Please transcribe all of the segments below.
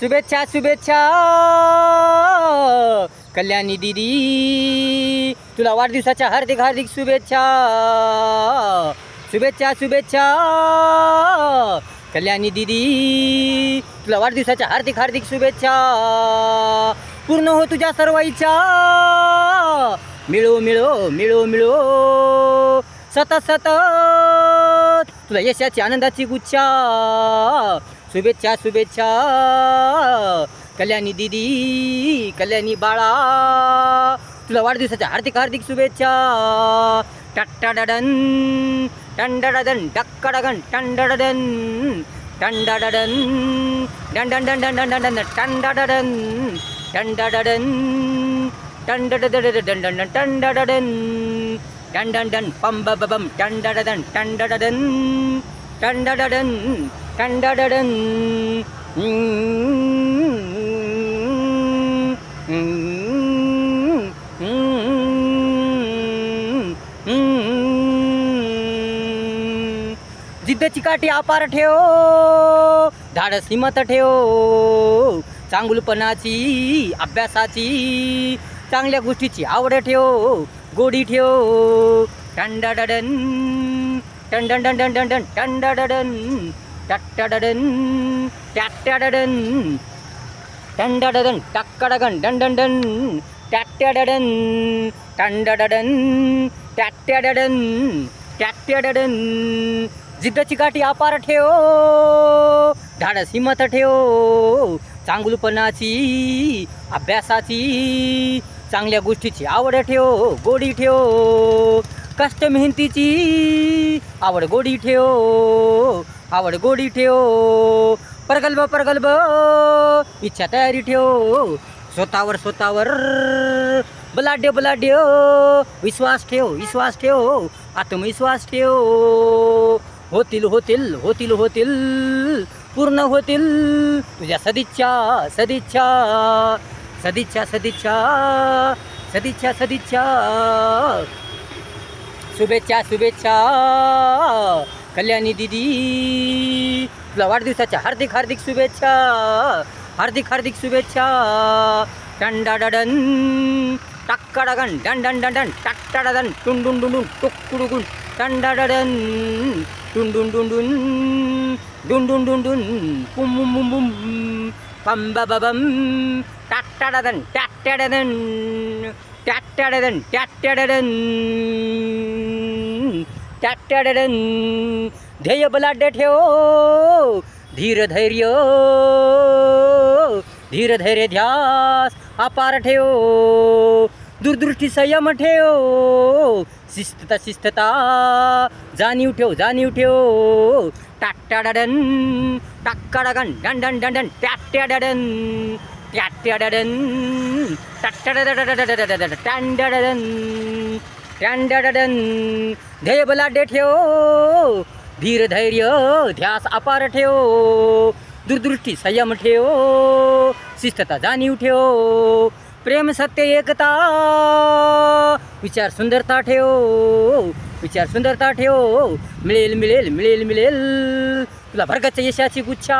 शुभेच्छा शुभेच्छा कल्याणी दीदी, तुला वाढदिवसाच्या हार्दिक हार्दिक शुभेच्छा. शुभेच्छा शुभेच्छा कल्याणी दीदी, तुला वाढदिवसाच्या हार्दिक हार्दिक शुभेच्छा. पूर्ण हो तुझ्या सर्व इच्छा, मिळो मिळो मिळो मिळो सतत सतत, तुला यशाची आनंदाची गुच्छा. शुभेच्छा शुभेच्छा कल्याणी दीदी, कल्याणी बाळा, तुला वाढदिवसाच्या हार्दिक हार्दिक शुभेच्छा. टट्टाडन टंडडन डक्कडगन टंडडन टंडडन डंडन डंडन डंडन टंडडन टंडडन टंडडन टंडडन टंडन पंबबम टंडडन टंडडन टंडडन टंडडन. जिद्दची काठी अपार ठेव, धाडस हिंमत ठेव, चांगुलपणाची अभ्यासाची चांगल्या गोष्टीची आवड ठेव, गोडी ठेव. टंडडन टंडन टंडन टंडन टंडडन टट्टडन टट्टडन टंडडन टक्कडगन डंडन टट्टडन टंडडन टट्टडन टट्टडन. जिद्दची काठी अपार ठेव, धाडस हिंमत ठेव, चांगुलपणाची अभ्यासाची चांगल्या गोष्टीची आवड ठेव, गोडी ठेव. कष्ट मेहनतीची आवड गोडी ठेव, आवड गोडी ठेव. प्रगल्भ प्रगल्भ इच्छा तयारी ठेव, स्वतःवर स्वतःवर बलाढ्य बलाढ्य विश्वास ठेव, विश्वास ठेव, आत्मविश्वास ठेव. होतील होतील होतील होतील पूर्ण होतील तुझ्या सदिच्छा सदिच्छा सदिच्छा सदिच्छा सदिच्छा सदिच्छा. शुभेच्छा शुभेच्छा कल्याणी दीदी, तुला वाढदिवसाच्या हार्दिक हार्दिक शुभेच्छा, हार्दिक हार्दिक शुभेच्छा. टंडडन टक्कडगन डंडन डंडन टट्टडन टुंडुन डुंडुन टुक्कुडुगुन टंडडन टुंडुन डुंडुन डुंडुन डुंडुन पुम बुम बुम बुम पंबबम टट्टडन टट्टडन टट्टडन टट्टडन टट्टडन. ध्येय बलाढ्य ठेव, धीर धैर्य धीर धैर्य ध्यास अपार ठेव, दूरदृष्टी संयम ठेव, शिस्तता शिस्तता जाणीव ठेव, जाणीव ठेव. टट्टडन टक्कडगन डंडन डंडन टट्टडन टट्टडन टट्टडन टंडडन टंडडन. ध्येय बलाढ्य ठेव, धीर धैर्य ध्यास अपार ठेव, दूरदृष्टी संयम ठेव, शिस्तता जाणीव ठेव. प्रेम सत्य एकता विचार सुंदरता ठेव, विचार सुंदरता ठेव. मिळेल मिळेल मिळेल मिळेल तुला भरगच्च यशाची गुच्छा,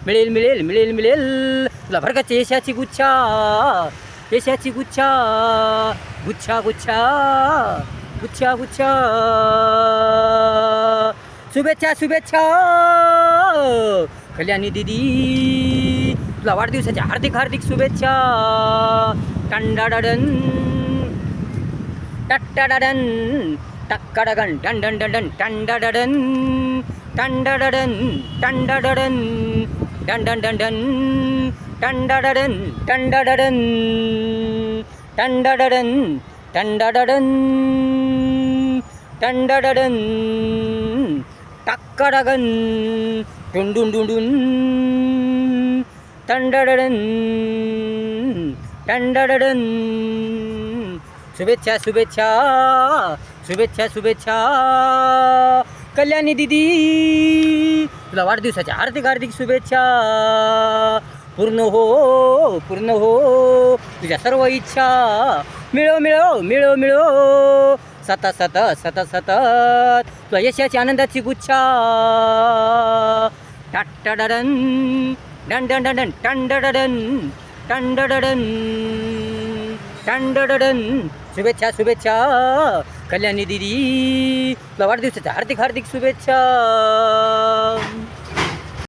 मिळेल मिळेल मिळेल मिळेल तुला भरगच्च यशाची गुच्छा, यशाची गुच्छा गुच्छा गुच्छा गुच्छा गुच्छा. शुभेच्छा शुभेच्छा कल्याणी दीदी, तुला वाढदिवसाच्या हार्दिक हार्दिक शुभेच्छा. टंडडन टट्टडन टक्कडगन डंडन डंडन टंडडन टंडडन टंडडन डंडन डंडन टंडडन टंडडन टंडडन टंडडन टंडडन टक्कडगन टुंडुन डुंडुन टंडडन टंडडन. शुभेच्छा शुभेच्छा शुभेच्छा शुभेच्छा कल्याणी दीदी, तुला वाढदिवसाच्या हार्दिक हार्दिक शुभेच्छा. पूर्ण हो पूर्ण हो तुझ्या सर्व इच्छा, मिळो मिळो मिळो मिळो सतत सतत सतत सतत तुला यशाची आनंदाची गुच्छा. टट्टडन डन डन डन डन टन डडन टन डडन टन डडन. शुभेच्छा शुभेच्छा कल्याणी दिदी, तुला वाढदिवसाच्या हार्दिक हार्दिक शुभेच्छा.